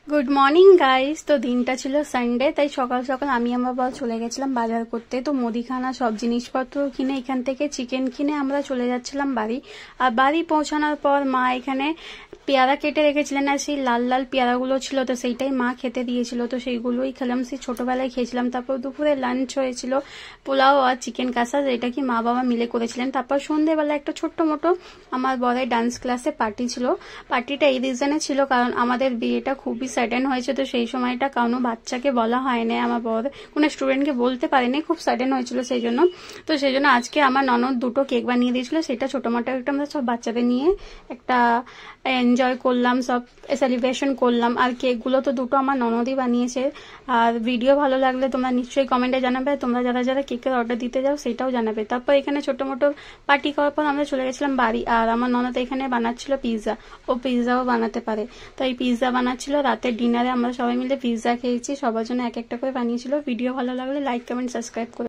Good morning guys. তো দিনটা ছিল সানডে, তাই সকাল সকাল আমি আমার বাবা চলে গেছিলাম বাজার করতে। তো মুদিখানা সব জিনিসপত্র কিনে এখান থেকে চিকেন কিনে আমরা চলে যাচ্ছিলাম বাড়ি। আর বাড়ি পৌঁছানোর পর মা এখানে পেয়ারা কেটে রেখেছিলেন, আর সেই লাল লাল পেয়ারাগুলো ছিল, তো সেইটাই মা খেতে দিয়েছিল। তো সেইগুলোই খেলাম, সেই ছোটবেলায় খেয়েছিলাম। তারপর দুপুরে লাঞ্চ হয়েছিল পোলাও আর চিকেন কাঁসা, যেটা কি মা বাবা মিলে করেছিলেন। তারপর সন্ধ্যেবেলা একটা ছোট্ট মোটো আমার বড়ের ডান্স ক্লাসে পার্টি ছিল। পার্টিটা এই রিজনে ছিল কারণ আমাদের বিয়েটা খুবই সাডেন হয়েছে, তো সেই সময়টা কোনো বাচ্চাকে বলা হয়নি, আমার বড় কোনো স্টুডেন্টকে বলতে পারেনি, খুব সাডেন হয়েছিল সেই জন্য। তো সেই জন্য আজকে আমার ননদ দুটো কেক বানিয়ে দিয়েছিল, সেটা ছোটো মোটো একটা আমরা সব বাচ্চাদের নিয়ে একটা এনজয় করলাম, সব সেলিব্রেশন করলাম। আর কেকগুলো তো দুটো আমার ননদই বানিয়েছে। আর ভিডিও ভালো লাগলে তোমরা নিশ্চয়ই কমেন্টে জানাবে, তোমরা যারা যারা কেকের অর্ডার দিতে যাও সেটাও জানাবে। তারপর এখানে ছোটো মোটো পার্টি করার পর আমরা চলে গেছিলাম বাড়ি। আর আমার ননদ এখানে বানাচ্ছিল পিৎজা, ও পিৎজাও বানাতে পারে, তাই পিৎজা বানাচ্ছিল। রাতের ডিনারে আমরা সবাই মিলে পিৎজা খেয়েছি, সবার জন্য এক একটা করে বানিয়েছিল। ভিডিও ভালো লাগলে লাইক কমেন্ট সাবস্ক্রাইব করে